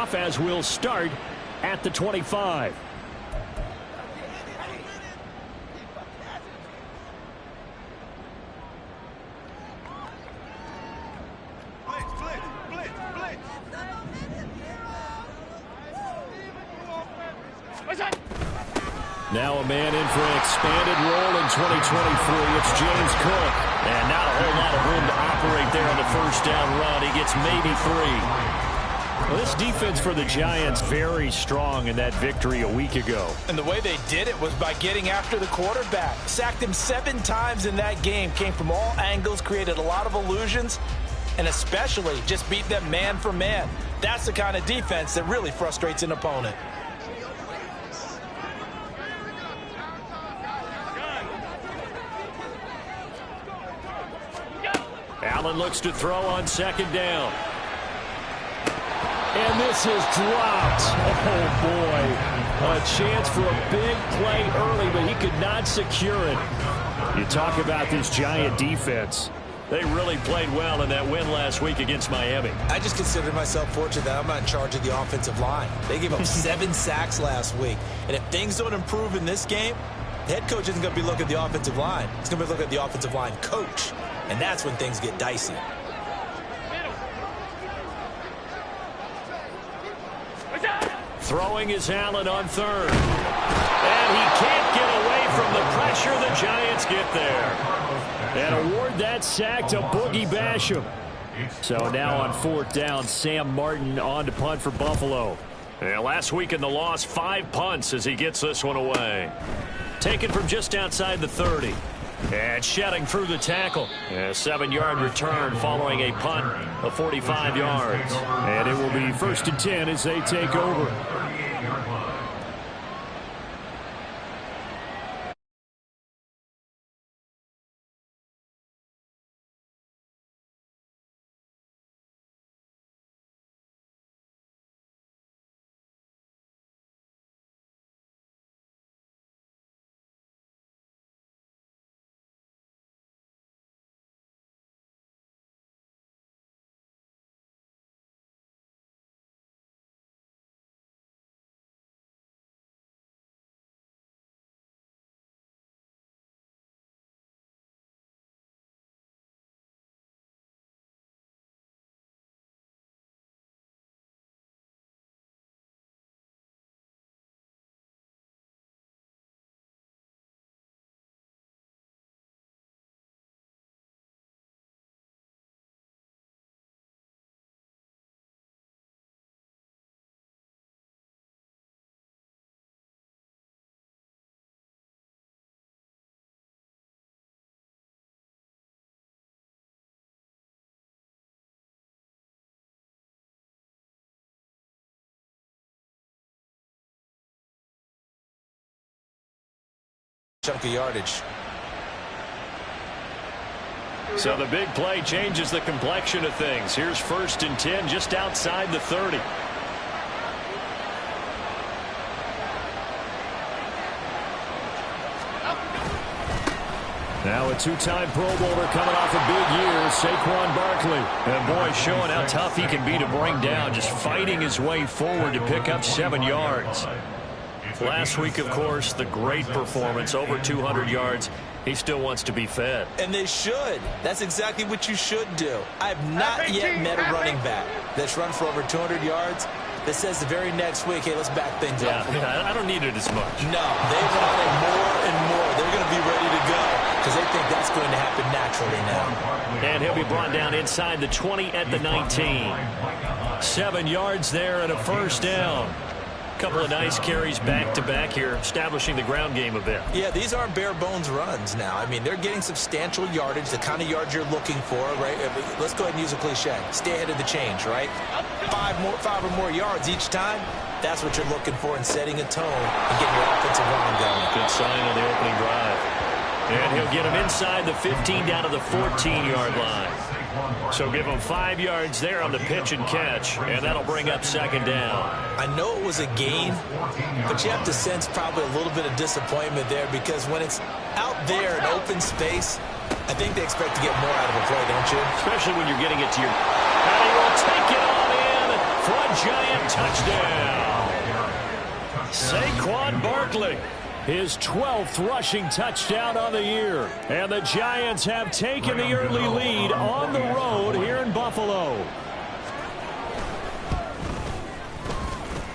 kickoff as we'll start at the 25. Now a man in for an expanded role in 2023. It's James Cook. And not a whole lot of room to operate there on the first down run. He gets maybe 3. Well, this defense for the Giants very strong in that victory a week ago. And the way they did it was by getting after the quarterback. Sacked him 7 times in that game. Came from all angles, created a lot of illusions, and especially just beat them man for man. That's the kind of defense that really frustrates an opponent. Allen looks to throw on second down. And this is dropped. Oh, boy. A chance for a big play early, but he could not secure it. You talk about this Giant defense. They really played well in that win last week against Miami. I just consider myself fortunate that I'm not in charge of the offensive line. They gave up 7 sacks last week. And if things don't improve in this game, the head coach isn't going to be looking at the offensive line. He's going to be looking at the offensive line coach. And that's when things get dicey. Throwing is Allen on third. And he can't get away from the pressure. The Giants get there. And award that sack to Boogie Basham. So now on fourth down, Sam Martin on to punt for Buffalo. And last week in the loss, 5 punts as he gets this one away. Taken from just outside the 30. And shedding through the tackle. A 7-yard return following a punt of 45 yards. And it will be 1st and 10 as they take over. Chunk of yardage. So the big play changes the complexion of things. Here's 1st and 10 just outside the 30. Now a 2-time Pro Bowler coming off a big year, Saquon Barkley. And boy, showing how tough he can be to bring down, just fighting his way forward to pick up 7 yards. Last week, of course, the great performance, over 200 yards. He still wants to be fed. And they should. That's exactly what you should do. I have not yet met a running back that's run for over 200 yards that says the very next week, hey, let's back things up. I don't need it as much. No, they want it more and more. They're going to be ready to go because they think that's going to happen naturally now. And he'll be brought down inside the 20 at the 19. 7 yards there and a 1st down. Couple of nice carries back-to-back here, establishing the ground game a bit. Yeah, these aren't bare-bones runs now. I mean, they're getting substantial yardage, the kind of yards you're looking for, right? Let's go ahead and use a cliche. Stay ahead of the change, right? 5 or more yards each time, that's what you're looking for in setting a tone and getting your offensive line going. Good sign on the opening drive. And he'll get him inside the 15 down to the 14-yard line. So give him 5 yards there on the pitch and catch, and that'll bring up 2nd down. I know it was a gain, but you have to sense probably a little bit of disappointment there because when it's out there in open space, I think they expect to get more out of a play, don't you? Especially when you're getting it to your... And he will take it on in. Front Giant touchdown. Saquon Barkley, his 12th rushing touchdown on the year. And the Giants have taken the early lead on the road here in Buffalo.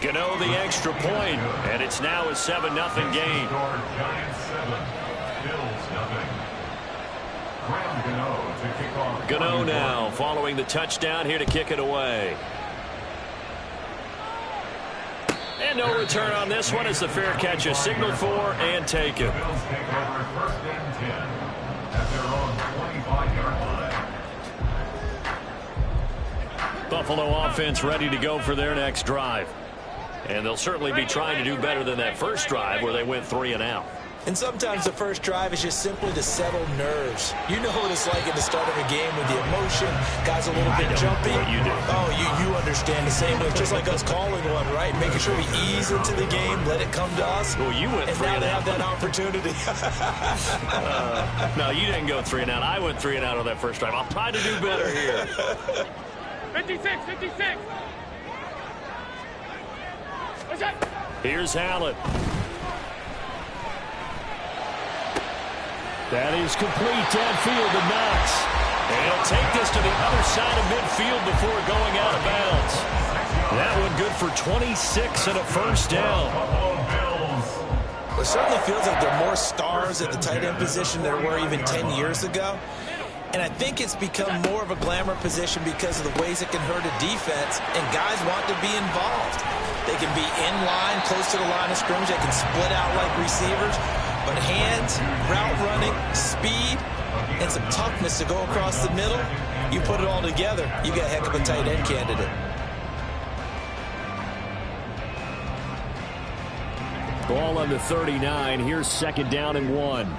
Gano the extra point, and it's now a 7-0 game. Gano now following the touchdown here to kick it away. And no return on this one as the fair catch is signaled for and taken. Buffalo offense ready to go for their next drive. And they'll certainly be trying to do better than that first drive where they went 3 and out. And sometimes the first drive is just simply to settle nerves. You know what it's like at the start of a game with the emotion. Guys a little bit jumpy. What you do. Oh, you understand the same way. Just like us calling one, right? Making sure we ease into the game, let it come to us. Well, you went 3 and now and they out. have that opportunity. No, you didn't go 3 and out. I went 3 and out on that first drive. I'll try to do better here. 56. Here's Allen. That is complete downfield to Knox. And he'll take this to the other side of midfield before going out of bounds. That one good for 26 and a first down. It certainly feels like there are more stars at the tight end position than there were even 10 years ago. And I think it's become more of a glamour position because of the ways it can hurt a defense, and guys want to be involved. They can be in line, close to the line of scrimmage. They can split out like receivers. But hands, route running, speed, and some toughness to go across the middle, you put it all together, you got a heck of a tight end candidate. Ball on the 39. Here's 2nd down and 1.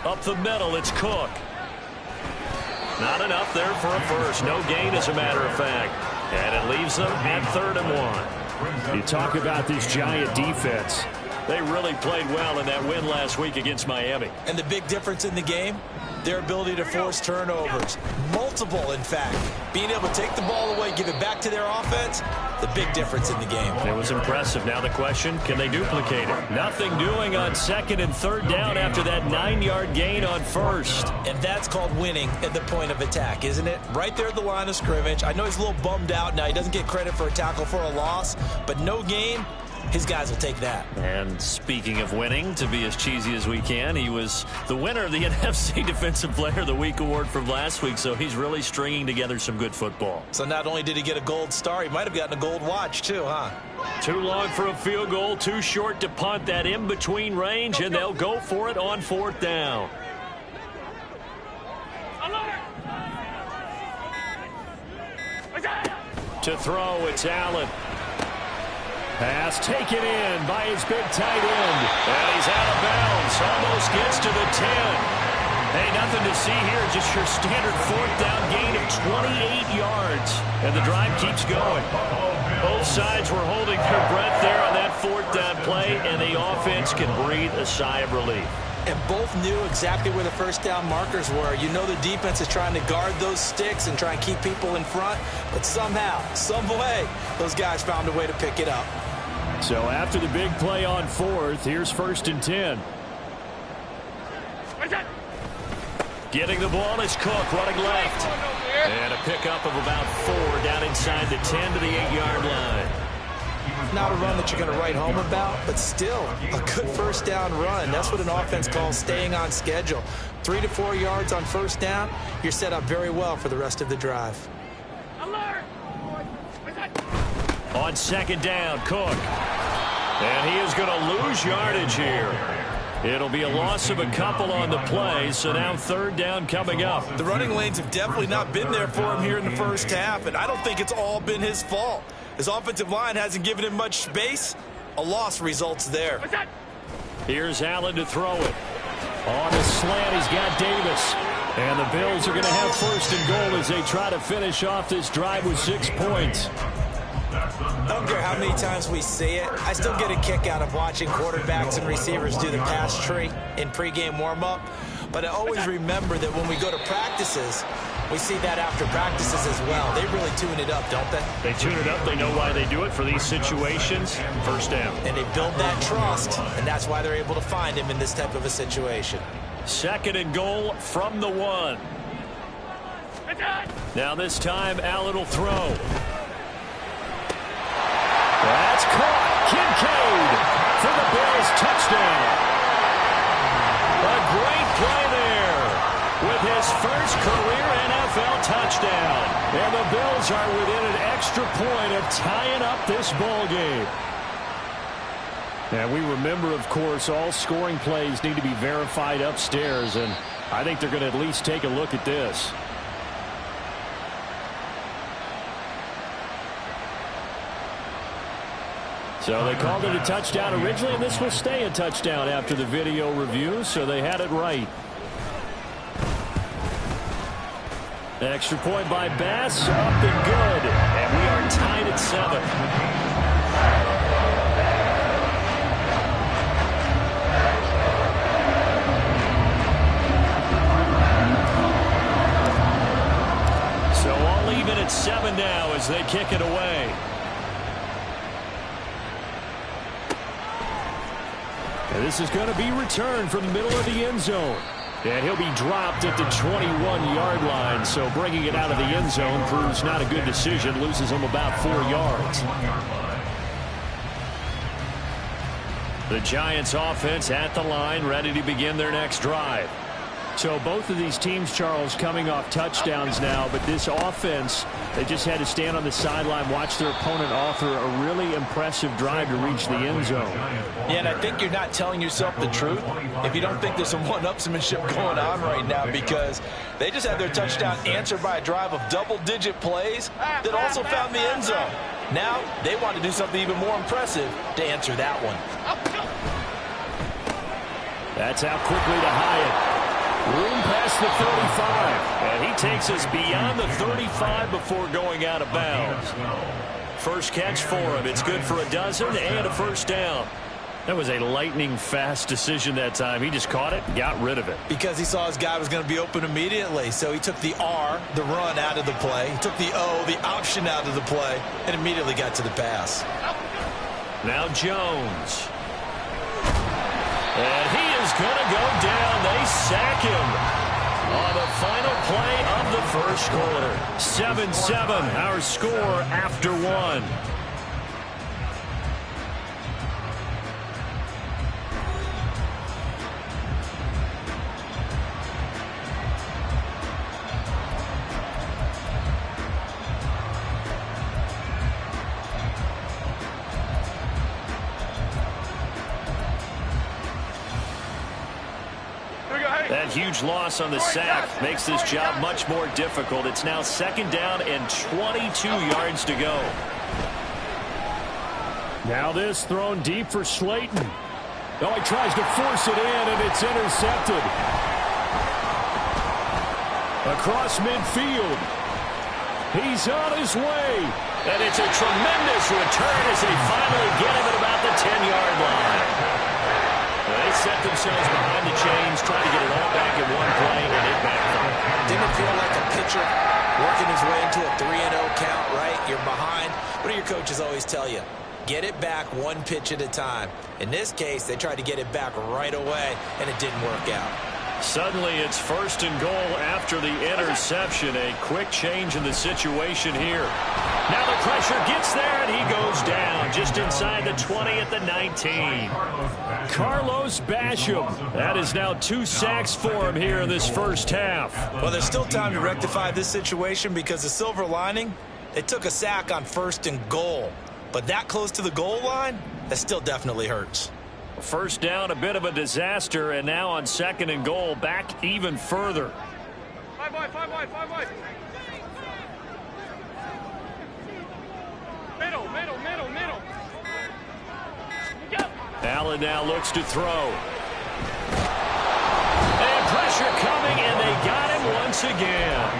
Up the middle, it's Cook. Not enough there for a first. No gain, as a matter of fact. And it leaves them at 3rd and 1. You talk about this Giant defense. They really played well in that win last week against Miami. And the big difference in the game, their ability to force turnovers. Multiple, in fact. Being able to take the ball away, give it back to their offense, the big difference in the game. It was impressive. Now the question, can they duplicate it? Nothing doing on 2nd and 3rd down after that 9-yard gain on 1st. And that's called winning at the point of attack, isn't it? Right there at the line of scrimmage. I know he's a little bummed out now. He doesn't get credit for a tackle for a loss, but no gain. His guys will take that. And speaking of winning, to be as cheesy as we can, he was the winner of the NFC Defensive Player of the Week award from last week, so he's really stringing together some good football. So not only did he get a gold star, he might have gotten a gold watch too, huh? Too long for a field goal, too short to punt. That in-between range, and they'll go for it on 4th down. To throw, it's Allen. Pass taken in by his big tight end. And he's out of bounds. Almost gets to the 10. Hey, nothing to see here. Just your standard 4th down gain of 28 yards. And the drive keeps going. Both sides were holding their breath there on that 4th down play, and the offense can breathe a sigh of relief. And both knew exactly where the first down markers were. You know the defense is trying to guard those sticks and try and keep people in front. But somehow, some way, those guys found a way to pick it up. So after the big play on 4th, here's 1st and 10. Getting the ball is Cook running left. And a pickup of about 4 down inside the 10 to the 8-yard line. Not a run that you're going to write home about, but still a good first down run. That's what an offense calls staying on schedule. 3 to 4 yards on first down, you're set up very well for the rest of the drive. On 2nd down, Cook. And he is going to lose yardage here. It'll be a loss of a couple on the play, so now 3rd down coming up. The running lanes have definitely not been there for him here in the first half, and I don't think it's all been his fault. His offensive line hasn't given him much space. A loss results there. Here's Allen to throw it. On the slant, he's got Davis. And the Bills are going to have 1st and goal as they try to finish off this drive with 6 points. I don't care how many times we see it. I still get a kick out of watching quarterbacks and receivers do the pass tree in pregame warm-up. But I always remember that when we go to practices, We see that after practices as well. They really tune it up, don't they? They tune it up. They know why they do it for these situations. First down. And they build that trust, and that's why they're able to find him in this type of a situation. 2nd and goal from the 1. Now this time, Allen will throw. That's caught. Kincaid for the Bills touchdown. A great play there with his first career NFL touchdown. And the Bills are within an extra point of tying up this ball game. And we remember, of course, all scoring plays need to be verified upstairs, and I think they're going to at least take a look at this. So they called it a touchdown originally, and this will stay a touchdown after the video review, so they had it right. Extra point by Bass, up and good, and we are tied at 7. So all even at 7 now as they kick it away. And this is going to be returned from the middle of the end zone. And he'll be dropped at the 21-yard line. So bringing it out of the end zone proves not a good decision. Loses him about 4 yards. The Giants offense at the line, ready to begin their next drive. So both of these teams, Charles, coming off touchdowns now, but this offense, they just had to stand on the sideline, watch their opponent author a really impressive drive to reach the end zone. Yeah, and I think you're not telling yourself the truth if you don't think there's some one-upsmanship going on right now, because they just had their touchdown answered by a drive of double-digit plays that also found the end zone. Now they want to do something even more impressive to answer that one. That's out quickly to Hyatt. Room past the 35, and he takes us beyond the 35 before going out of bounds. First catch for him. It's good for a dozen and a first down. That was a lightning-fast decision that time. He just caught it and got rid of it. Because he saw his guy was going to be open immediately, so he took the R, the run, out of the play. He took the O, the option, out of the play, and immediately got to the pass. Now Jones. And he is going to go down. They sack him on the final play of the first quarter. 7-7, our score after 1. That huge loss on the sack makes this job much more difficult. It's now 2nd down and 22 yards to go. Now this thrown deep for Slayton. Oh, he tries to force it in, and it's intercepted. Across midfield. He's on his way. And it's a tremendous return as they finally get him at about the 10-yard line. They set themselves behind the chains, trying to get it all back in one play, and it backfired. Didn't it feel like a pitcher working his way into a 3-0 count, right? You're behind. What do your coaches always tell you? Get it back one pitch at a time. In this case, they tried to get it back right away, and it didn't work out. Suddenly, it's 1st and goal after the interception. A quick change in the situation here. Now the pressure gets there, and he goes down just inside the 20 at the 19. Carlos Basham. That is now 2 sacks for him here in this first half. Well, there's still time to rectify this situation because the silver lining, they took a sack on 1st and goal. But that close to the goal line, that still definitely hurts. First down, a bit of a disaster, and now on 2nd and goal, back even further. 5 wide. Middle. Allen now looks to throw. And pressure coming, and they got him once again.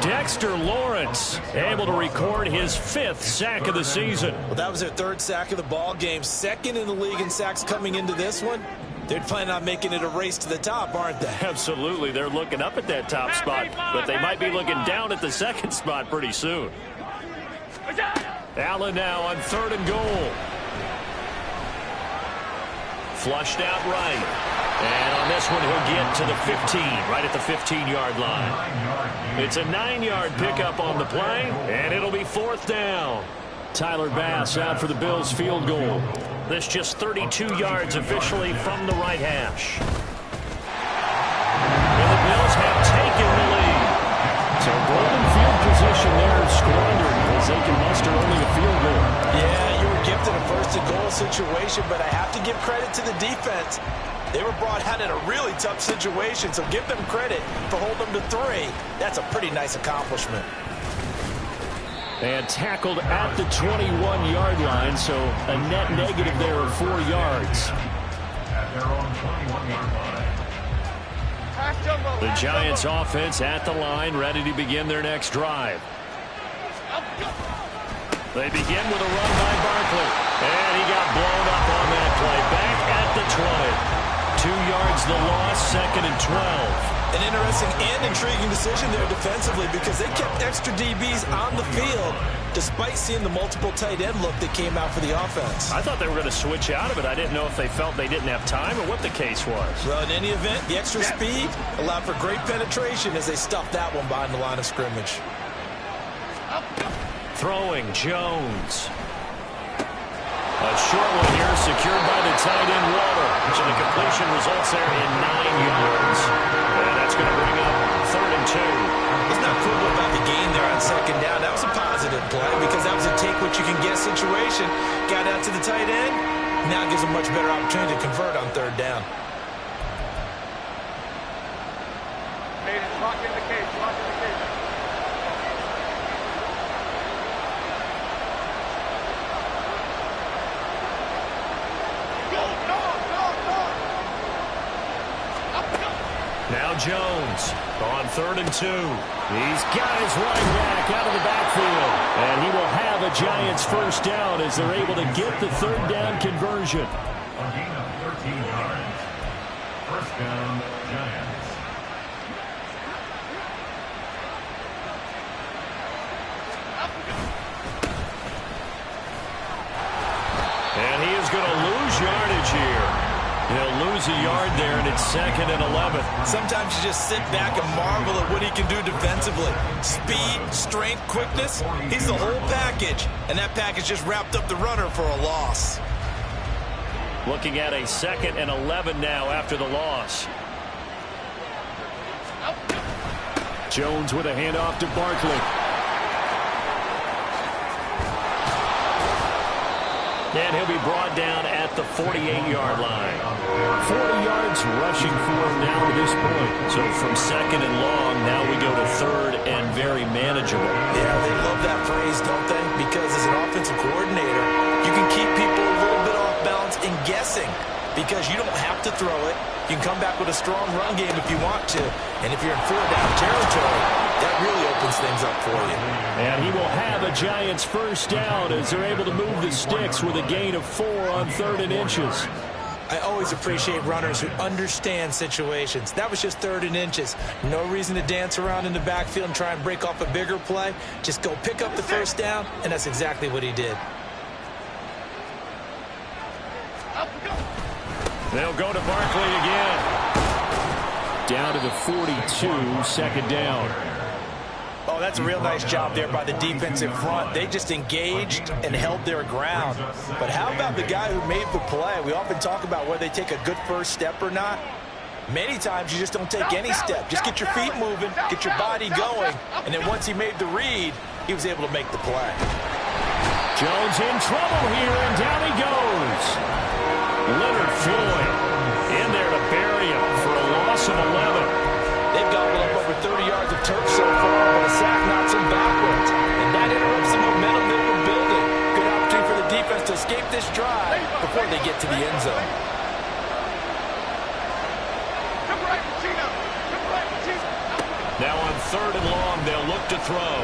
Dexter Lawrence able to record his 5th sack of the season. Well, that was their 3rd sack of the ball game. 2nd in the league in sacks coming into this one. They're planning on making it a race to the top, aren't they? Absolutely. They're looking up at that top spot, but they might be looking down at the second spot pretty soon. Allen now on 3rd and goal. Flushed out right. And on this one, he'll get to the 15, right at the 15-yard line. It's a 9-yard pickup on the play, and it'll be 4th down. Tyler Bass out for the Bills field goal. This just 32 yards officially from the right hash. And the Bills have taken the lead. So golden field position there squandered as they can muster only a field goal. Yeah, you were gifted a 1st-and-goal situation, but I have to give credit to the defense. They were brought out in a really tough situation, so give them credit for holding them to 3. That's a pretty nice accomplishment. And tackled at the 21-yard line, so a net negative there of 4 yards. The Giants offense at the line, ready to begin their next drive. They begin with a run by Barkley. And he got blown up on that play. Back at the 20. 2 yards the loss, 2nd and 12. An interesting and intriguing decision there defensively because they kept extra DBs on the field despite seeing the multiple tight end look that came out for the offense. I thought they were going to switch out of it. I didn't know if they felt they didn't have time or what the case was. Well, in any event, the extra speed allowed for great penetration as they stuffed that one behind the line of scrimmage. Throwing Jones. A short one here secured by the tight end Waller. So the completion results there in 9 yards. And that's going to bring up 3rd and 2. Let's not quibble about the gain there on 2nd down. That was a positive play because that was a take-what-you-can-get situation. Got out to the tight end. Now gives a much better opportunity to convert on 3rd down. Lock in the cage. Lock in the cage. Now Jones on 3rd and 2. He's got his running back out of the backfield. And he will have a Giants 1st down as they're able to get the 3rd down conversion. A gain of 13 yards. 1st down, Giants. And he is going to lose yardage here. He'll lose a yard there, and it's 2nd and 11. Sometimes you just sit back and marvel at what he can do defensively. Speed, strength, quickness, he's the whole package. And that package just wrapped up the runner for a loss. Looking at a 2nd and 11 now after the loss. Jones with a handoff to Barkley. And he'll be brought down at the 48-yard line. 40 yards rushing for him now at this point. So from 2nd and long, now we go to 3rd and very manageable. Yeah, they love that phrase, don't they? Because as an offensive coordinator, you can keep people a little bit off balance and guessing because you don't have to throw it. You can come back with a strong run game if you want to. And if you're in 4th-down territory, that really opens things up for you. And he will have a Giants 1st down as they're able to move the sticks with a gain of 4 on 3rd and inches. I always appreciate runners who understand situations. That was just 3rd and inches. No reason to dance around in the backfield and try and break off a bigger play. Just go pick up the 1st down, and that's exactly what he did. They'll go to Barkley again. Down to the 42, 2nd down. Oh, that's a real nice job there by the defensive front. They just engaged and held their ground. But how about the guy who made the play? We often talk about whether they take a good first step or not. Many times you just don't take any step. Just get your feet moving, get your body going, and then once he made the read, he was able to make the play. Jones in trouble here, and down he goes. Leonard Floyd in there to bury him for a loss of 11. They've gobbled up over 30 yards of turf so far, but a sack knocks them backwards. And that interrupts the momentum they were building. Good opportunity for the defense to escape this drive before they get to the end zone. Now on 3rd and long, they'll look to throw.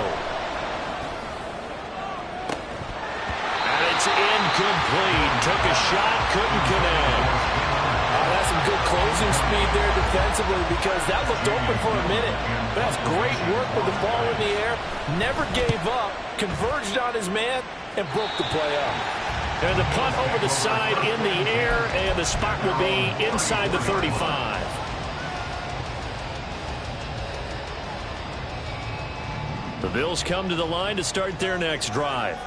And it's incomplete. Took a shot, couldn't connect. That's some good closing speed there defensively because that looked open for a minute. But that's great work with the ball in the air. Never gave up, converged on his man, and broke the play up. And the punt over the side in the air, and the spot will be inside the 35. The Bills come to the line to start their next drive.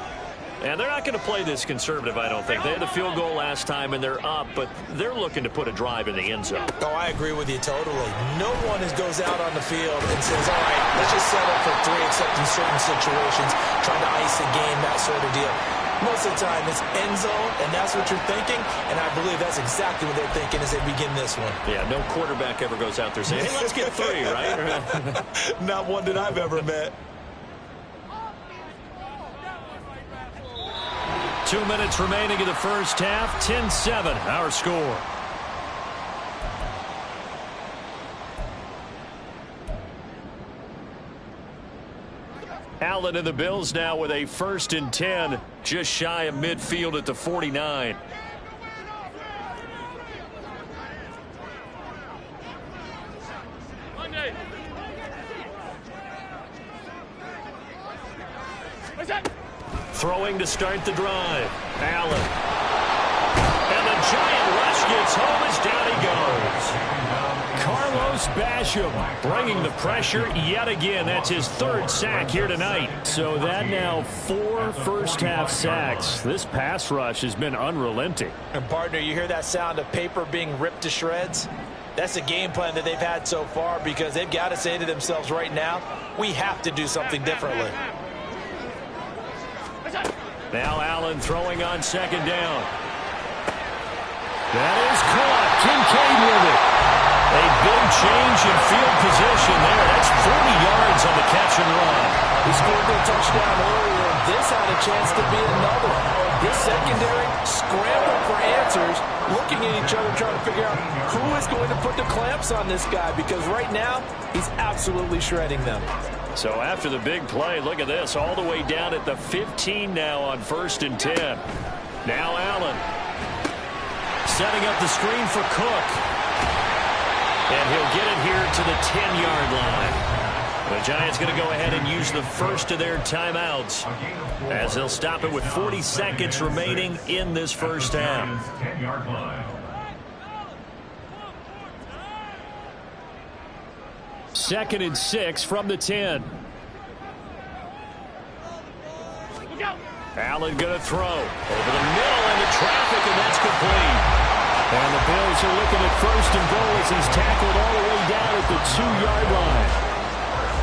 And they're not going to play this conservative, I don't think. They had the field goal last time, and they're up, but they're looking to put a drive in the end zone. Oh, I agree with you totally. No one goes out on the field and says, all right, let's just settle for 3, except in certain situations, trying to ice a game, that sort of deal. Most of the time, it's end zone, and that's what you're thinking, and I believe that's exactly what they're thinking as they begin this one. Yeah, no quarterback ever goes out there saying, hey, let's get 3, right? Not one that I've ever met. 2 minutes remaining in the first half. 10-7, our score. Allen and the Bills now with a 1st and 10, just shy of midfield at the 49. Throwing to start the drive. Allen. And the giant rush gets home as down he goes. Carlos Basham bringing the pressure yet again. That's his 3rd sack here tonight. So that now 4 first-half sacks. This pass rush has been unrelenting. And, partner, you hear that sound of paper being ripped to shreds? That's a game plan that they've had so far because they've got to say to themselves right now, we have to do something differently. Now Allen throwing on 2nd down. That is caught. Kincaid with it. A big change in field position there. That's 40 yards on the catch and run. He scored their touchdown earlier, and this had a chance to be another. This secondary scrambled for answers, looking at each other, trying to figure out who is going to put the clamps on this guy, because right now, he's absolutely shredding them. So after the big play, look at this, all the way down at the 15 now on 1st and 10. Now Allen setting up the screen for Cook. And he'll get it here to the 10-yard line. The Giants going to go ahead and use the first of their timeouts as they'll stop it with 40 seconds remaining in this first half. 10-yard line. 2nd and 6 from the 10. Allen going to throw over the middle into traffic, and that's complete. And the Bills are looking at 1st and goal as he's tackled all the way down at the 2-yard line.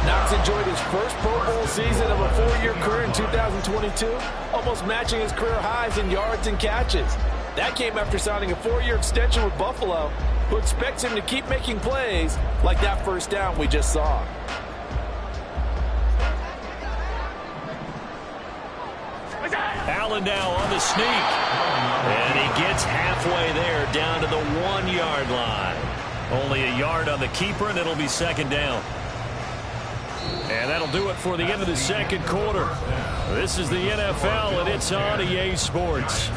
Knox enjoyed his first Pro Bowl season of a 4-year career in 2022, almost matching his career highs in yards and catches. That came after signing a 4-year extension with Buffalo, who expects him to keep making plays like that first down we just saw. Allen now on the sneak. And he gets halfway there down to the 1-yard line. Only a yard on the keeper, and it'll be 2nd down. And that'll do it for the end of the 2nd quarter. This is the NFL, and it's on EA Sports.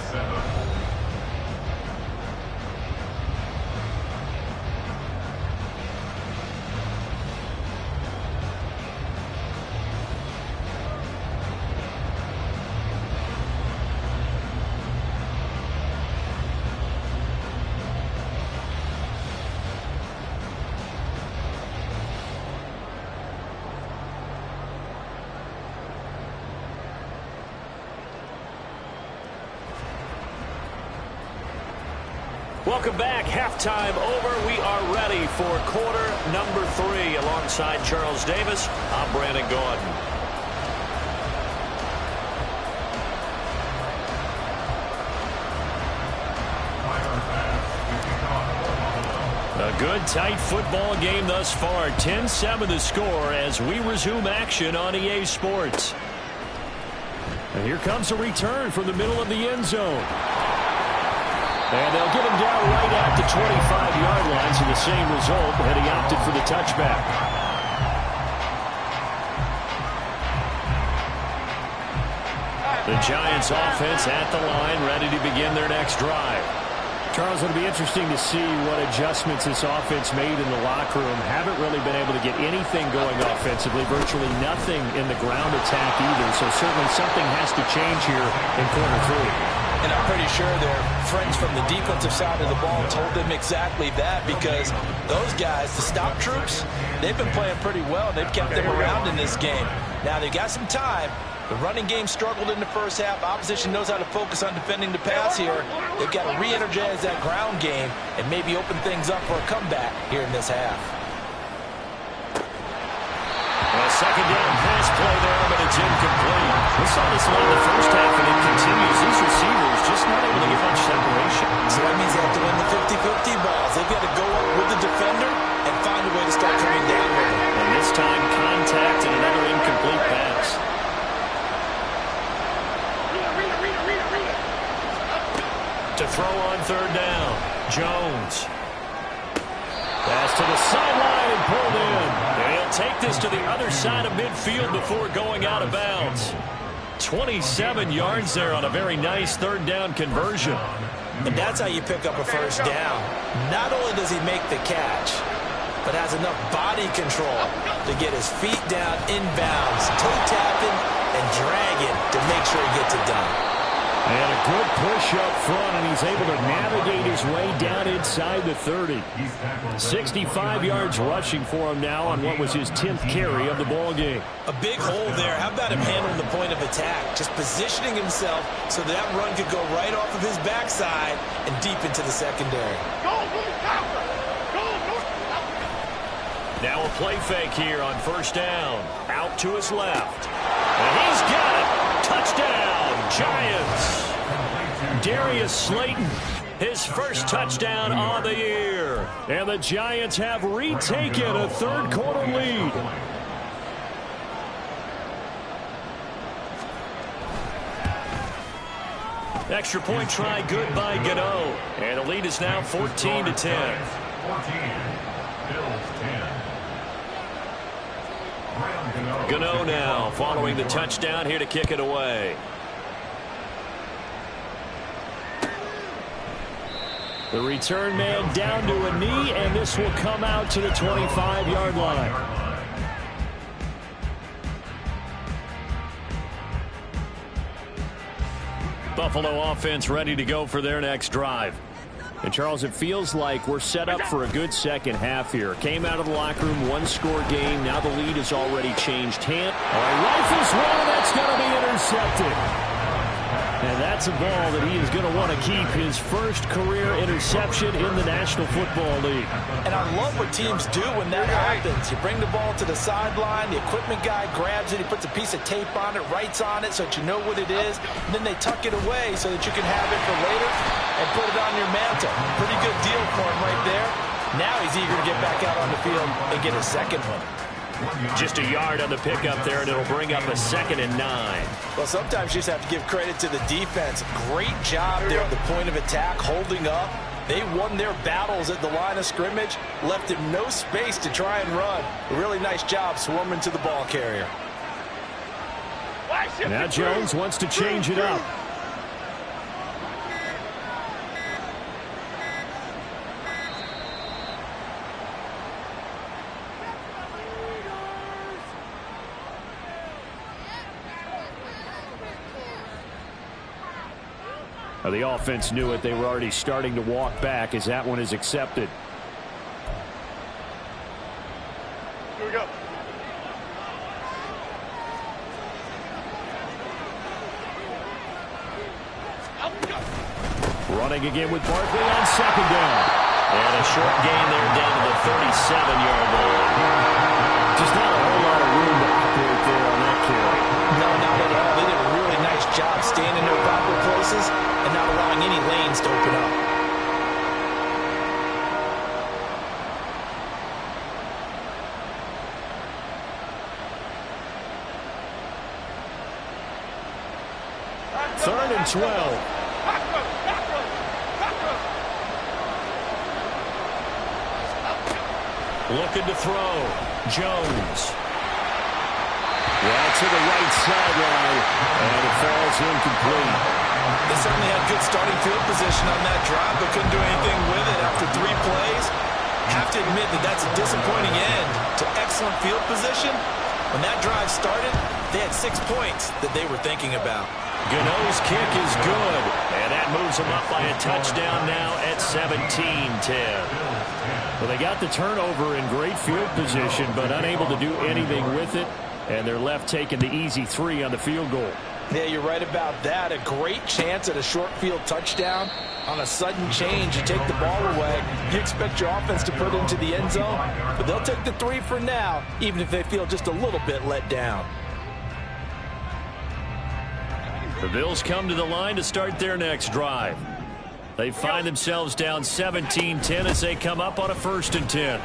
Welcome back. Halftime over. We are ready for quarter number 3. Alongside Charles Davis, I'm Brandon Gaudin. A good, tight football game thus far. 10-7 the score as we resume action on EA Sports. And here comes a return from the middle of the end zone. And they'll get him down right at the 25-yard line, so the same result, and he opted for the touchback. The Giants offense at the line, ready to begin their next drive. Charles, it'll be interesting to see what adjustments this offense made in the locker room. Haven't really been able to get anything going offensively, virtually nothing in the ground attack either. So certainly something has to change here in quarter three. And I'm pretty sure their friends from the defensive side of the ball told them exactly that, because those guys, the stop troops, they've been playing pretty well. They've kept them around in this game. Now they've got some time. The running game struggled in the first half. Opposition knows how to focus on defending the pass here. They've got to re-energize that ground game and maybe open things up for a comeback here in this half. A second down pass play there, but it's incomplete. We saw this one in the first half, and it continues. These receivers just not able to get much separation. So that means they have to win the 50-50 balls. They've got to go up with the defender and find a way to start coming down with it. And this time, contact and another incomplete pass. To throw on third down, Jones. Pass to the sideline and pulled in. And he'll take this to the other side of midfield before going out of bounds. 27 yards there on a very nice third down conversion. And that's how you pick up a first down. Not only does he make the catch, but has enough body control to get his feet down inbounds, toe tapping and dragging to make sure he gets it done. And a good push up front, and he's able to navigate his way down inside the 30. 65 yards rushing for him now on what was his 10th carry of the ball game. A big hole there. How about him handling the point of attack? Just positioning himself so that run could go right off of his backside and deep into the secondary. Now a play fake here on first down. Out to his left. And he's got it. Touchdown, Giants. Darius Slayton, his first touchdown on the year. And the Giants have retaken a third quarter lead. Extra point try good by Gano. And the lead is now 14-10. 14. Bills 10. Gano now following the touchdown here to kick it away. The return man down to a knee, and this will come out to the 25-yard line. Buffalo offense ready to go for their next drive. And, Charles, it feels like we're set up for a good second half here. Came out of the locker room, one-score game. Now the lead has already changed hand. All right, rifles one, that's going to be intercepted. And that's a ball that he is going to want to keep, his first career interception in the National Football League. And I love what teams do when that happens. You bring the ball to the sideline, the equipment guy grabs it, he puts a piece of tape on it, writes on it so that you know what it is, and then they tuck it away so that you can have it for later and put it on your mantle. Pretty good deal for him right there. Now he's eager to get back out on the field and get his second one. Just a yard on the pickup there, and it'll bring up a 2nd and 9. Well, sometimes you just have to give credit to the defense. Great job there at the point of attack, holding up. They won their battles at the line of scrimmage, left him no space to try and run. A really nice job swarming to the ball carrier. Now Jones wants to change it up. The offense knew it. They were already starting to walk back as that one is accepted. Here we go. Running again with Barkley on second down. And a short gain there down to the 37-yard line. Just not a whole lot of room to operate there on that carry. No, not at all. They did a really nice job staying in their proper places and not allowing any lanes to open up. Third and 12. Looking to throw. Jones. Well, to the right sideline, and it falls incomplete. They certainly had good starting field position on that drive, but couldn't do anything with it after 3 plays. Have to admit that that's a disappointing end to excellent field position. When that drive started, they had 6 points that they were thinking about. Gano's kick is good, and that moves them up by a touchdown now at 17-10. Well, they got the turnover in great field position, but unable to do anything with it, and they're left taking the easy 3 on the field goal. Yeah, you're right about that. A great chance at a short field touchdown. On a sudden change, you take the ball away. You expect your offense to put it into the end zone, but they'll take the 3 for now, even if they feel just a little bit let down. The Bills come to the line to start their next drive. They find themselves down 17-10 as they come up on a 1st and 10.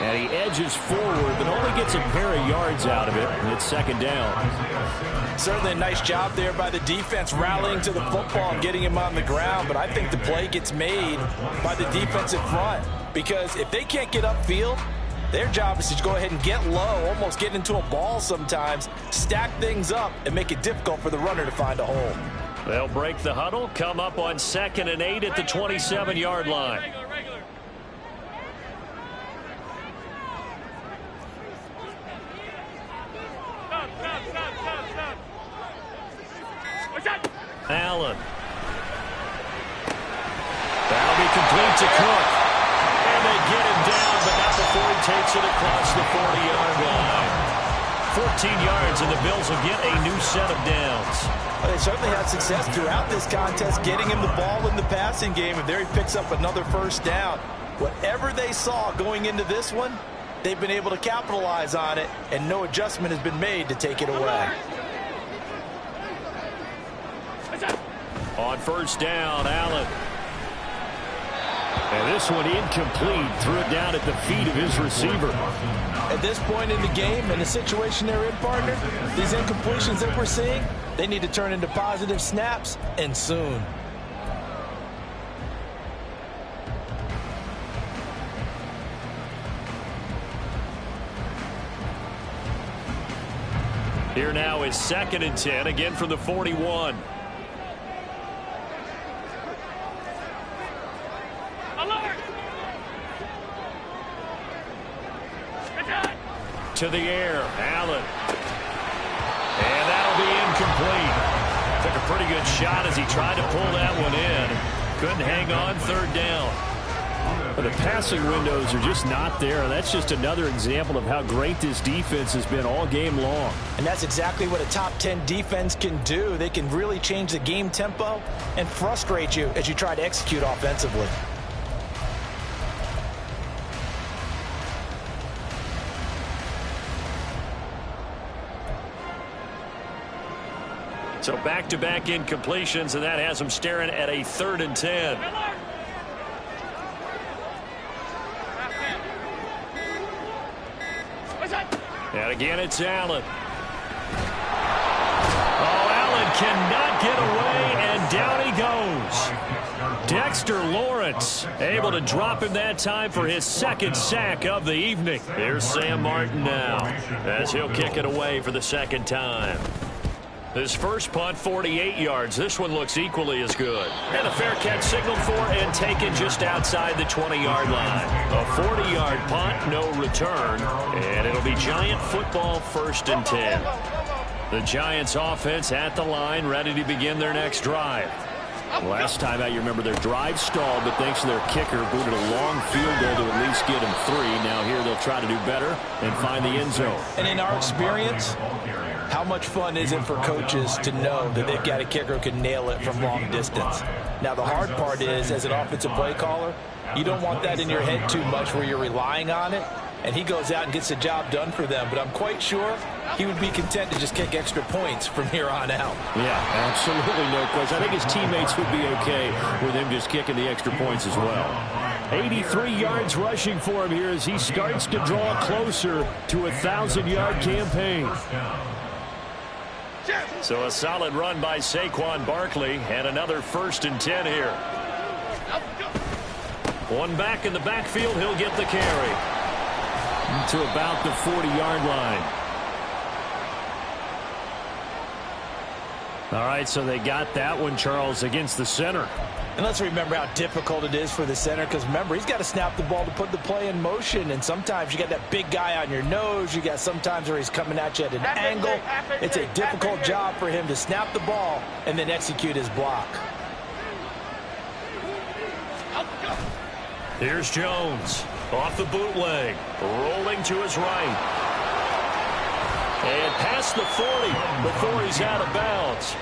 And he edges forward, but only gets a pair of yards out of it, and it's 2nd down. Certainly a nice job there by the defense rallying to the football and getting him on the ground, but I think the play gets made by the defensive front, because if they can't get upfield, their job is to go ahead and get low, almost get into a ball sometimes, stack things up, and make it difficult for the runner to find a hole. They'll break the huddle, come up on 2nd and 8 at the 27-yard line. Allen. That'll be complete to Cook. And they get him down, but not before he takes it across the 40-yard line. 14 yards, and the Bills will get a new set of downs. Well, they certainly had success throughout this contest, getting him the ball in the passing game, and there he picks up another 1st down. Whatever they saw going into this one, they've been able to capitalize on it, and no adjustment has been made to take it away. On 1st down, Allen. And this one incomplete. Threw it down at the feet of his receiver. At this point in the game, in the situation they're in, partner, these incompletions that we're seeing, they need to turn into positive snaps, and soon. Here now is 2nd and 10, again from the 41. To the air, Allen. And that'll be incomplete. Took a pretty good shot as he tried to pull that one in. Couldn't hang on, 3rd down. But the passing windows are just not there. That's just another example of how great this defense has been all game long. And that's exactly what a top 10 defense can do. They can really change the game tempo and frustrate you as you try to execute offensively. So back-to-back incompletions, and that has them staring at a 3rd and 10. And again, it's Allen. Oh, Allen cannot get away, and down he goes. Dexter Lawrence able to drop him that time for his 2nd sack of the evening. Here's Sam Martin now as he'll kick it away for the 2nd time. His first punt, 48 yards. This one looks equally as good. And a fair catch signaled for and taken just outside the 20-yard line. A 40-yard punt, no return. And it'll be Giant football, 1st and 10. The Giants offense at the line, ready to begin their next drive. Last time out, you remember their drive stalled, but thanks to their kicker, booted a long field goal to at least get them 3. Now here they'll try to do better and find the end zone. And in our experience, how much fun is it for coaches to know that they've got a kicker who can nail it from long distance? Now, the hard part is, as an offensive play caller, you don't want that in your head too much where you're relying on it, and he goes out and gets the job done for them. But I'm quite sure he would be content to just kick extra points from here on out. Yeah, absolutely no question. I think his teammates would be okay with him just kicking the extra points as well. 83 yards rushing for him here as he starts to draw closer to a 1,000-yard campaign. So a solid run by Saquon Barkley, and another 1st and 10 here. One back in the backfield, he'll get the carry to about the 40-yard line. All right, so they got that one, Charles, against the center. And let's remember how difficult it is for the center, because remember, he's got to snap the ball to put the play in motion, and sometimes you got that big guy on your nose. You got sometimes where he's coming at you at an angle. It's a difficult job for him to snap the ball and then execute his block. Here's Jones off the bootleg, rolling to his right. And past the 40 before he's out of bounds.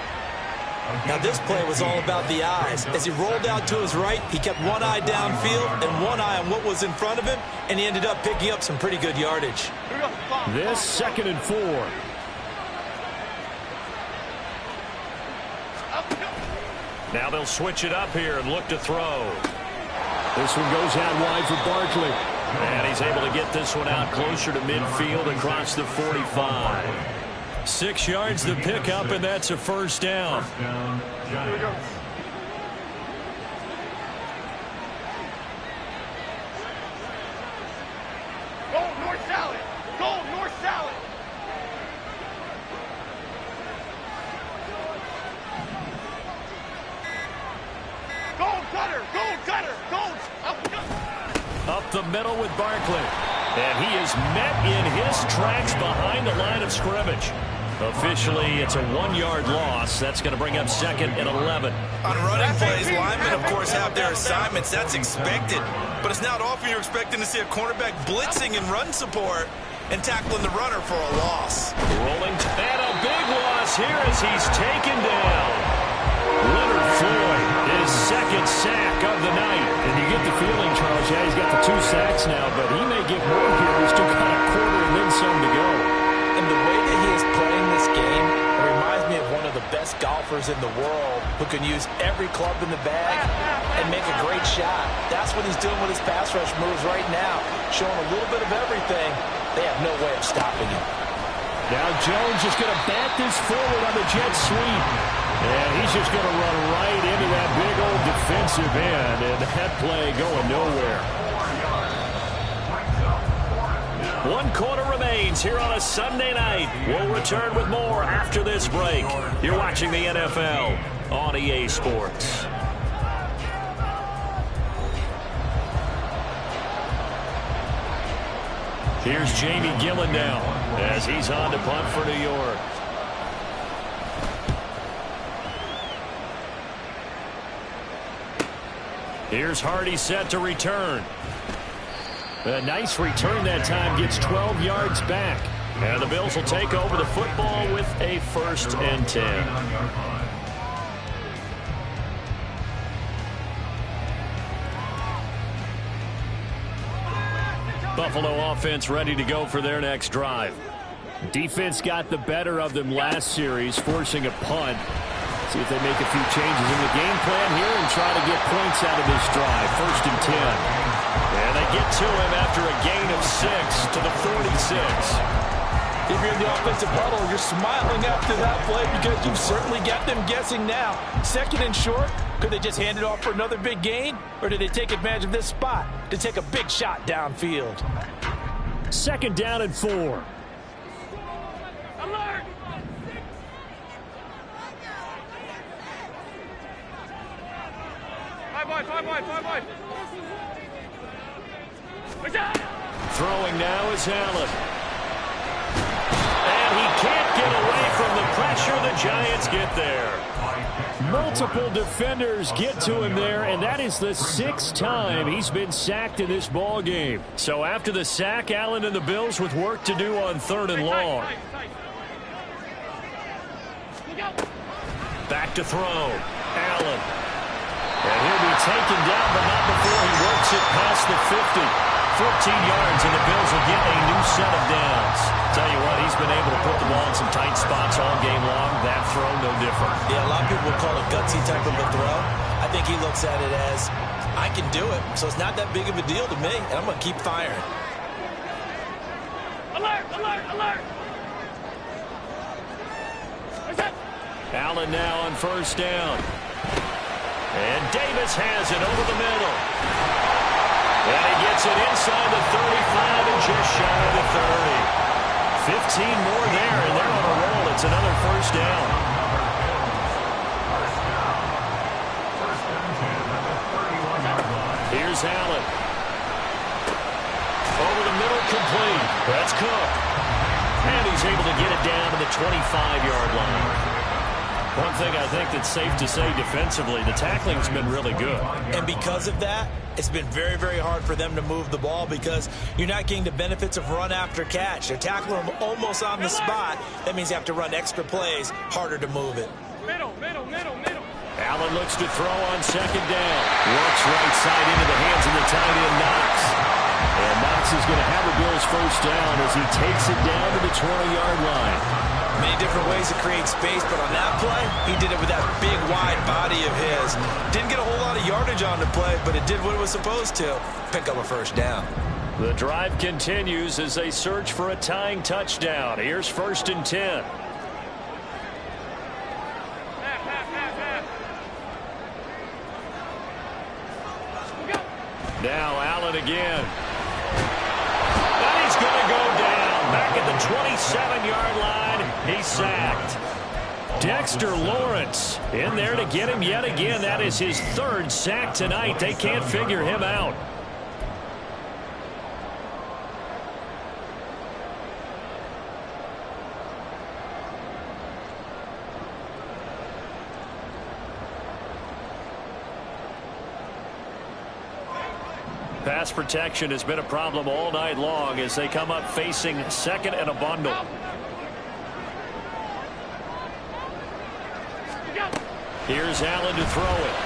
Now this play was all about the eyes. As he rolled out to his right, he kept one eye downfield and one eye on what was in front of him, and he ended up picking up some pretty good yardage. This 2nd and 4. Now they'll switch it up here and look to throw. This one goes out wide for Barkley. And he's able to get this one out closer to midfield across the 45. 6 yards to pick up, and that's a first down. First down, Giants. Go north salad. Go north salad. Go gutter. Go gutter. Go. Up the middle with Barkley. And he is met in his tracks behind the line of scrimmage. Officially, it's a 1-yard loss. That's going to bring up 2nd and 11. On running plays, linemen, of course, have their assignments. That's expected. But it's not often you're expecting to see a cornerback blitzing and run support and tackling the runner for a loss. Rolling. And a big loss here as he's taken down. Leonard Floyd, his 2nd sack of the night. And you get the feeling, Charles, yeah, he's got the 2 sacks now, but he may get more here. He's still got a quarter and then some to go. And the way that he is playing this game, it reminds me of one of the best golfers in the world who can use every club in the bag and make a great shot. That's what he's doing with his pass rush moves right now, showing a little bit of everything. They have no way of stopping him. Now Jones is going to bat this forward on the jet sweep. And he's just going to run right into that big old defensive end, and that play going nowhere. 1 quarter remains here on a Sunday night. We'll return with more after this break. You're watching the NFL on EA Sports. Here's Jamie Gillen now as he's on to punt for New York. Here's Hardy set to return. A nice return that time, gets 12 yards back. And the Bills will take over the football with a 1st and 10. Buffalo offense ready to go for their next drive. Defense got the better of them last series, forcing a punt. See if they make a few changes in the game plan here and try to get points out of this drive. 1st and 10. And they get to him after a gain of 6 to the 46. If you're in the offensive huddle, you're smiling after that play because you've certainly got them guessing now. 2nd and short, could they just hand it off for another big gain? Or did they take advantage of this spot to take a big shot downfield? 2nd down and 4. Alert! Five wide. Throwing now is Allen. And he can't get away from the pressure. The Giants get there. Multiple defenders get to him there, and that is the 6th time he's been sacked in this ball game. So after the sack, Allen and the Bills with work to do on 3rd and long. Back to throw. Allen. And he'll be taken down, but not before he works it past the 50. 14 yards, and the Bills will get a new set of downs. Tell you what, he's been able to put the ball in some tight spots all game long. That throw, no different. Yeah, a lot of people would call it gutsy type of a throw. I think he looks at it as, I can do it, so it's not that big of a deal to me, and I'm going to keep firing. Alert! Allen now on 1st down. And Davis has it over the middle. And he gets it inside the 35 and just shy of the 30. 15 more there, and they're on a roll. It's another 1st down. Here's Allen. Over the middle, complete. That's Cook. And he's able to get it down to the 25-yard line. One thing I think that's safe to say defensively, the tackling's been really good. And because of that, it's been very, very hard for them to move the ball because you're not getting the benefits of run after catch. They're tackling them almost on the spot. That means you have to run extra plays, harder to move it. Middle. Allen looks to throw on second down. Works right side into the hands of the tight end, Knox. And Knox is going to have a Bills first down as he takes it down to the 20-yard line. Many different ways to create space, but on that play, he did it with that big, wide body of his. Didn't get a whole lot of yardage on the play, but it did what it was supposed to. Pick up a first down. The drive continues as they search for a tying touchdown. Here's 1st and 10. Now Allen again. And he's going to go down. Back at the 27-yard line. He's sacked. Dexter Lawrence in there to get him yet again. That is his 3rd sack tonight. They can't figure him out. Pass protection has been a problem all night long as they come up facing 2nd and a bundle. Here's Allen to throw it.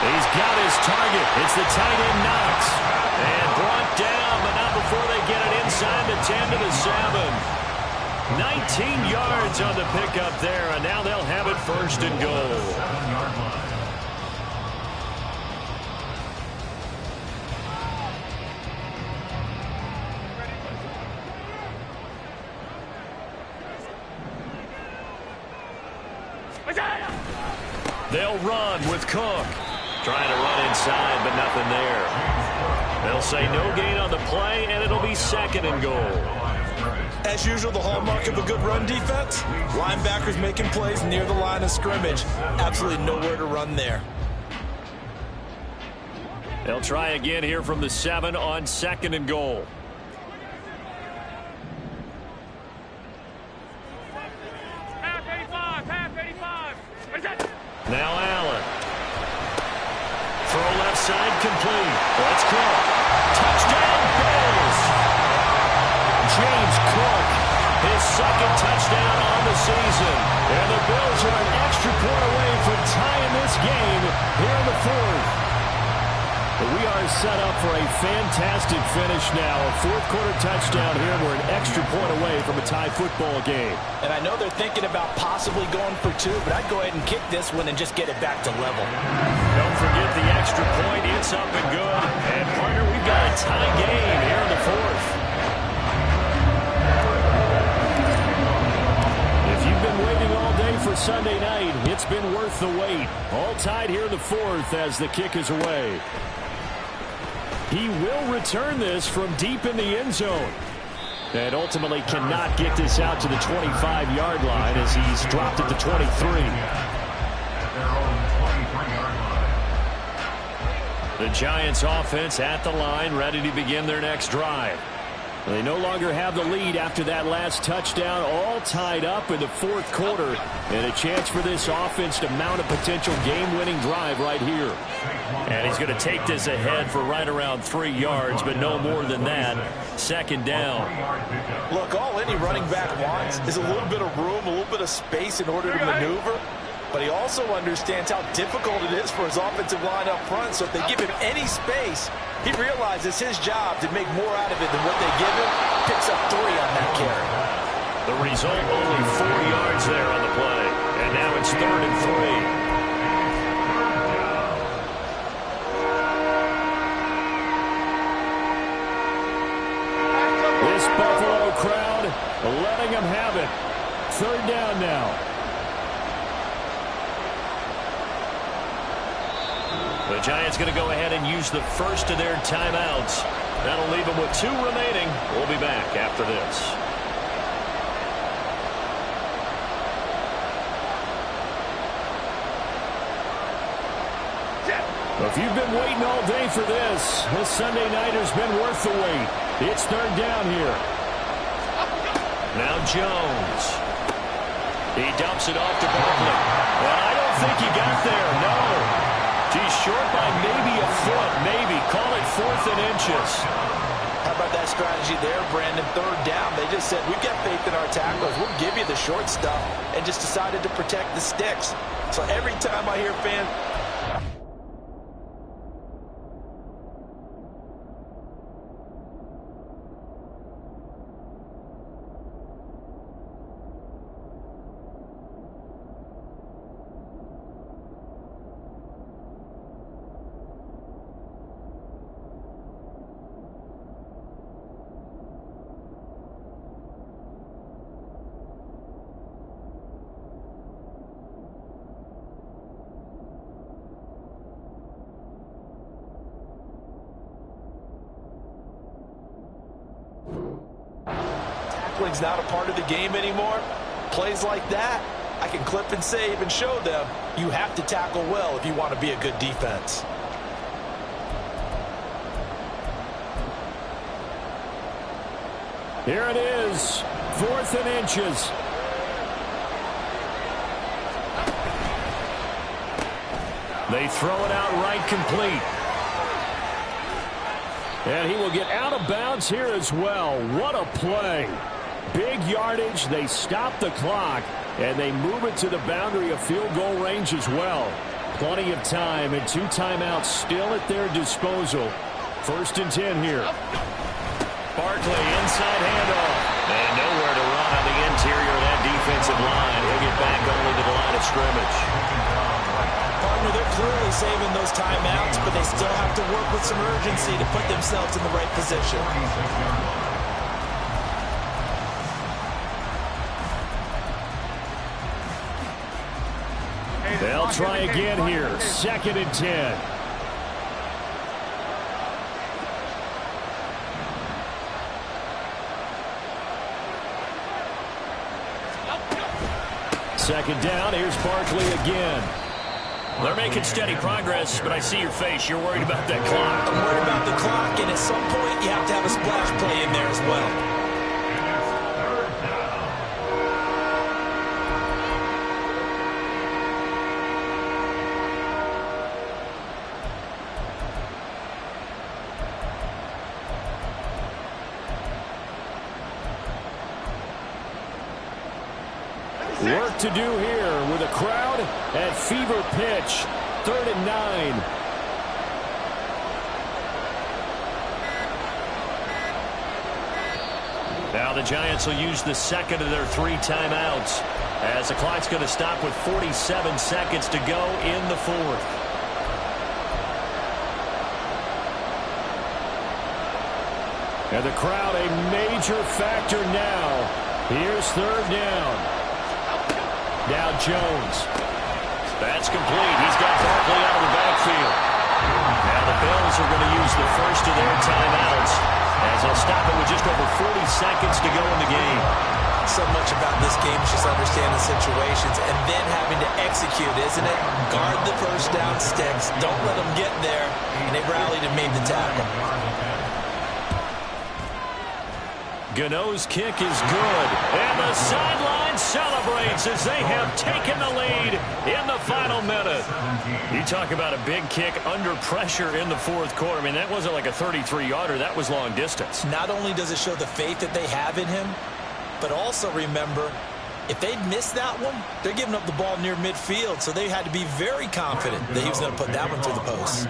He's got his target. It's the tight end Knox. And brought down, but not before they get it inside the 10 to the 7. 19 yards on the pickup there, and now they'll have it 1st and goal. They'll run with Cook. Trying to run inside, but nothing there. They'll say no gain on the play, and it'll be 2nd and goal. As usual, the hallmark of a good run defense, linebackers making plays near the line of scrimmage. Absolutely nowhere to run there. They'll try again here from the 7 on 2nd and goal. Now Allen. Throw left side complete. Let's Cook. Touchdown Bills. James Cook, his 2nd touchdown on the season. And the Bills are an extra point away from tying this game here in the 4th. But we are set up for a fantastic finish now. A 4th-quarter touchdown here. We're an extra point away from a tie football game. And I know they're thinking about possibly going for 2, but I'd go ahead and kick this one and just get it back to level. Don't forget the extra point. It's up and good. And, partner, we've got a tie game here in the 4th. If you've been waiting all day for Sunday night, it's been worth the wait. All tied here in the 4th as the kick is away. He will return this from deep in the end zone. And ultimately cannot get this out to the 25-yard line as he's dropped at the 23. The Giants offense at the line, ready to begin their next drive. They no longer have the lead after that last touchdown, all tied up in the 4th quarter. And a chance for this offense to mount a potential game-winning drive right here. And he's going to take this ahead for right around 3 yards, but no more than that. 2nd down. Look, all any running back wants is a little bit of room, a little bit of space in order to maneuver. But he also understands how difficult it is for his offensive line up front. So if they give him any space, he realizes his job to make more out of it than what they give him. Picks up 3 on that carry. The result, only 4 yards there on the play. And now it's 3rd and 3. This Buffalo crowd letting them have it. 3rd down now. The Giants going to go ahead and use the first of their timeouts. That'll leave them with 2 remaining. We'll be back after this. Well, if you've been waiting all day for this Sunday nighter's been worth the wait. It's third down here. Now Jones. He dumps it off to Barkley. Well, I don't think he got there, no. He's short by maybe a foot, maybe. Call it 4th and inches. How about that strategy there, Brandon? Third down. They just said, we've got faith in our tacklers. We'll give you the short stuff, and just decided to protect the sticks. So every time I hear fans... Tackling's not a part of the game anymore. Plays like that, I can clip and save and show them you have to tackle well if you want to be a good defense. Here it is, 4th and inches. They throw it out right complete. And he will get out of bounds here as well. What a play. Big yardage. They stop the clock, and they move it to the boundary of field goal range as well. Plenty of time and 2 timeouts still at their disposal. 1st and 10 here. Barkley, inside handoff. And nowhere to run on the interior of that defensive line. He'll get back only to the line of scrimmage. Partner, they're clearly saving those timeouts, but they still have to work with some urgency to put themselves in the right position. They'll try again here. 2nd and 10. Second down, here's Barkley again. They're making steady progress, but I see your face. You're worried about that clock. I'm worried about the clock, and at some point, you have to have a splash play in there as well. Work to do here with a crowd at fever pitch. 3rd and 9. Now the Giants will use the 2nd of their 3 timeouts as the clock's going to stop with 47 seconds to go in the 4th. And the crowd a major factor now. Here's 3rd down. Now Jones. That's complete. He's got Barkley out of the backfield. Now the Bills are going to use the first of their timeouts as they'll stop it with just over 40 seconds to go in the game. So much about this game is just understanding situations and then having to execute, isn't it? Guard the first down sticks. Don't let them get there. And they rallied and made the tackle. Gano's kick is good. And the sideline celebrates as they have taken the lead in the final minute. You talk about a big kick under pressure in the 4th quarter. I mean, that wasn't like a 33-yarder. That was long distance. Not only does it show the faith that they have in him, but also remember, if they'd missed that one, they're giving up the ball near midfield, so they had to be very confident that he was going to put that one through the post.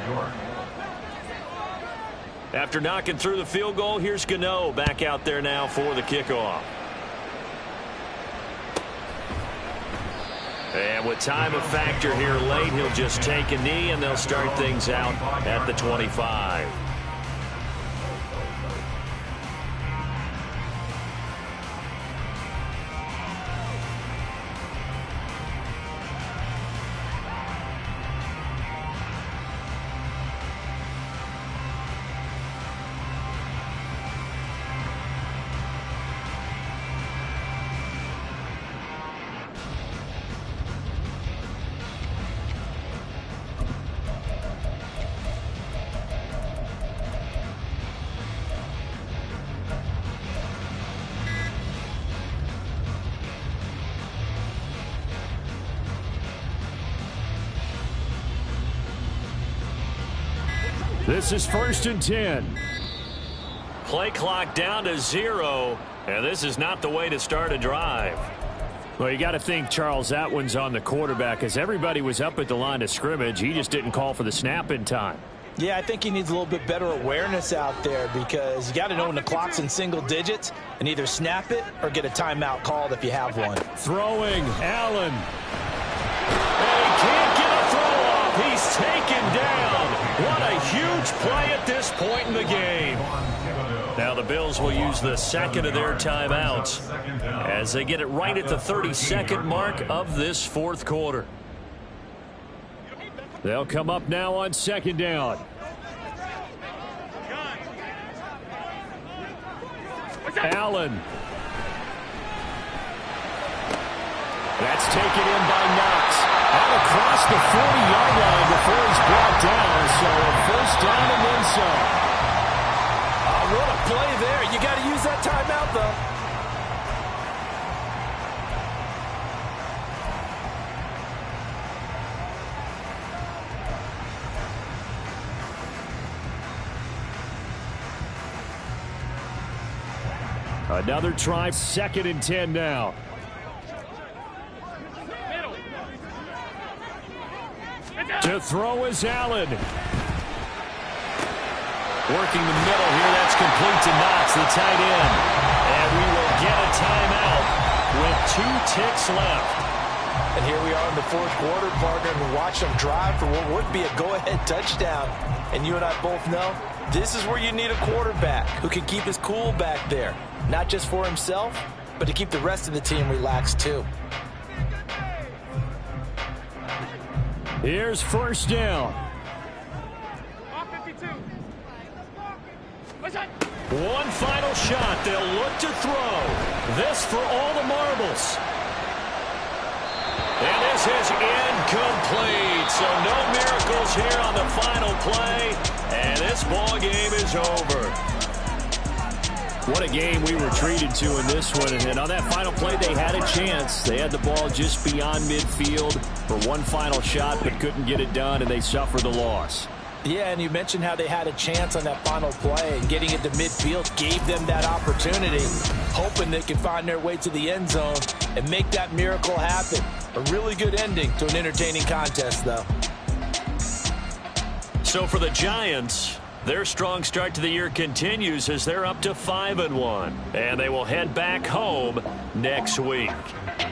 After knocking through the field goal, here's Gano back out there now for the kickoff. And with time a factor here late, he'll just take a knee, and they'll start things out at the 25. This is 1st and 10. Play clock down to 0, and this is not the way to start a drive. Well, you got to think, Charles, that one's on the quarterback, as everybody was up at the line of scrimmage. He just didn't call for the snap in time. Yeah, I think he needs a little bit better awareness out there, because you got to know when the clock's in single digits and either snap it or get a timeout called if you have one. Throwing, Allen. And he can't get a throw off. He's taken down. What a huge play at this point in the game. Now the Bills will use the second of their timeouts as they get it right at the 32nd mark of this fourth quarter. They'll come up now on 2nd down. Allen. That's taken in by Knox. Out across the 40-yard line before he's brought down. So a 1st down and then some. What a play there. You got to use that timeout, though. Another try, 2nd and 10 now. To throw is Allen. Working the middle here, that's complete to Knox, the tight end. And we will get a timeout with 2 ticks left. And here we are in the fourth quarter, partner, and watch them drive for what would be a go-ahead touchdown. And you and I both know this is where you need a quarterback who can keep his cool back there. Not just for himself, but to keep the rest of the team relaxed too. Here's 1st down. One final shot. They'll look to throw. This for all the marbles. And this is incomplete. So no miracles here on the final play. And this ball game is over. What a game we were treated to in this one. And on that final play, they had a chance. They had the ball just beyond midfield for one final shot, but couldn't get it done, and they suffered the loss. Yeah, and you mentioned how they had a chance on that final play, and getting it to midfield gave them that opportunity, hoping they could find their way to the end zone and make that miracle happen. A really good ending to an entertaining contest, though. So for the Giants, their strong start to the year continues as they're up to 5-1, and they will head back home next week.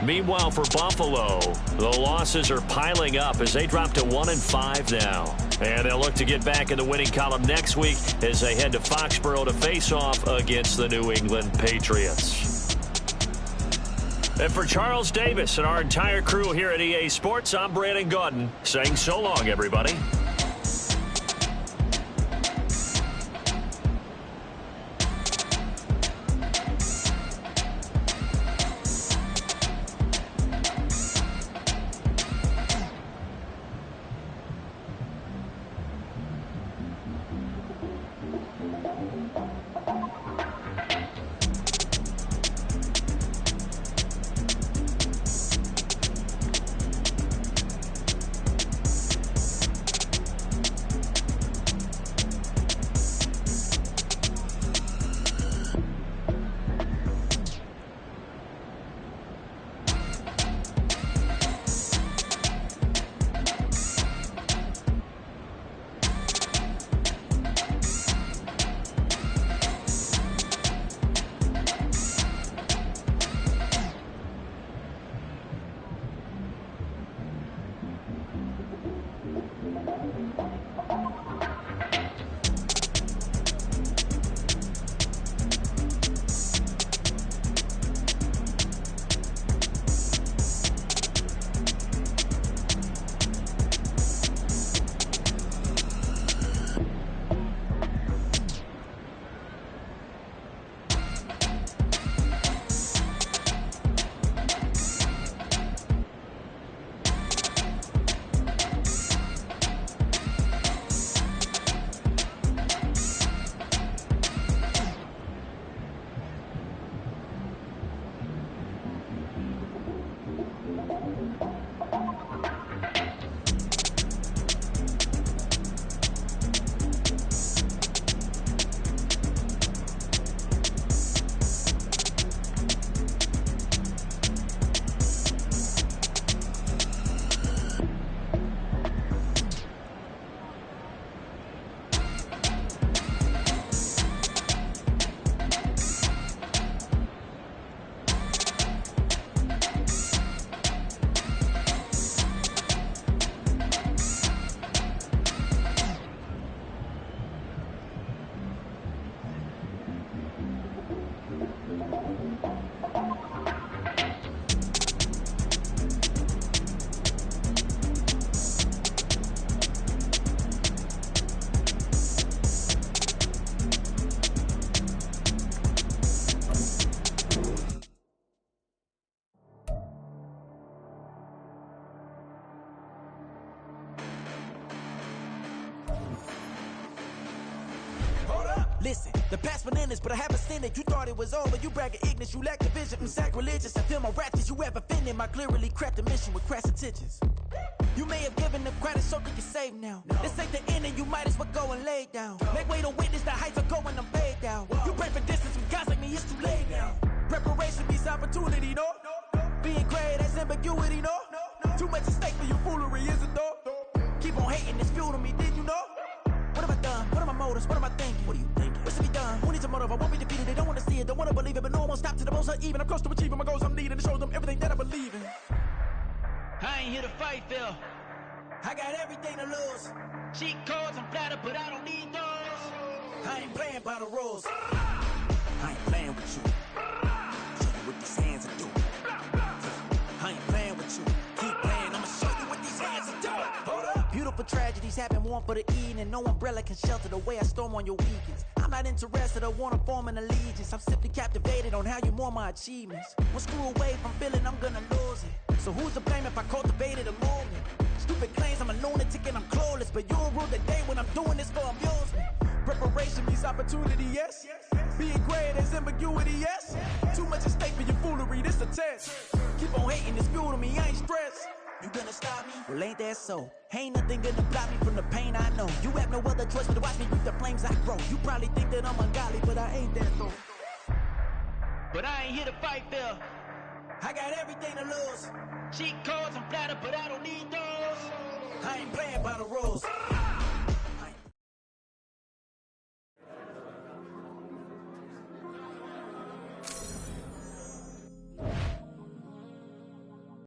Meanwhile, for Buffalo, the losses are piling up as they drop to 1-5 now. And they'll look to get back in the winning column next week as they head to Foxborough to face off against the New England Patriots. And for Charles Davis and our entire crew here at EA Sports, I'm Brandon Gaudin saying so long, everybody. Listen, the past been endless, but I haven't seen it. You thought it was over, you bragging ignorance, you lack the vision. I'm sacrilegious, I feel my ratchets, you have offended my clearly crafted mission with crass intentions. You may have given them credit so you can save now. This ain't the end and you might as well go and lay down. Make way to witness the heights are going, I'm paid down. You pray for distance with guys like me, it's too late now. Preparation means opportunity, no? Being great, that's ambiguity, no? Too much at stake for your foolery, is it though? Keep on hating, it's fuel to me, did you know? What have I done? What are my motives? What am I thinking? What are you thinking? What's to be done? Who needs a motive? I won't be defeated. They don't want to see it, don't want to believe it, but no one won't stop to the most uneven. I'm close to achieving my goals. I'm needing to show them everything that I believe in. I ain't here to fight, Phil. I got everything to lose. Cheat codes, I'm flattered, but I don't need those. I ain't playing by the rules. I ain't playing with you. Show you what these hands are doing. I ain't playing with you. Keep playing, I'ma show you what these hands are doing. Hold up. Beautiful tragedies happen, one for the evening, and no umbrella can shelter the way I storm on your weekends. I'm not interested, I wanna form an allegiance. I'm simply captivated on how you mourn my achievements. One screw away from feeling I'm gonna lose it. So who's to blame if I cultivated a movement? Stupid claims I'm a lunatic and I'm clueless, but you'll rule the day when I'm doing this for amusement. Preparation means opportunity, yes. Being great is ambiguity, yes. Too much at stake for your foolery, this a test. Keep on hating, it's fuel to me, I ain't stressed. You gonna stop me? Well, ain't that so? Ain't nothing gonna block me from the pain I know. You have no other choice but to watch me reap the flames I grow. You probably think that I'm ungodly, but I ain't that though. But I ain't here to fight, Phil. I got everything to lose. Cheat codes, I'm flattered, but I don't need those. I ain't playing by the rules.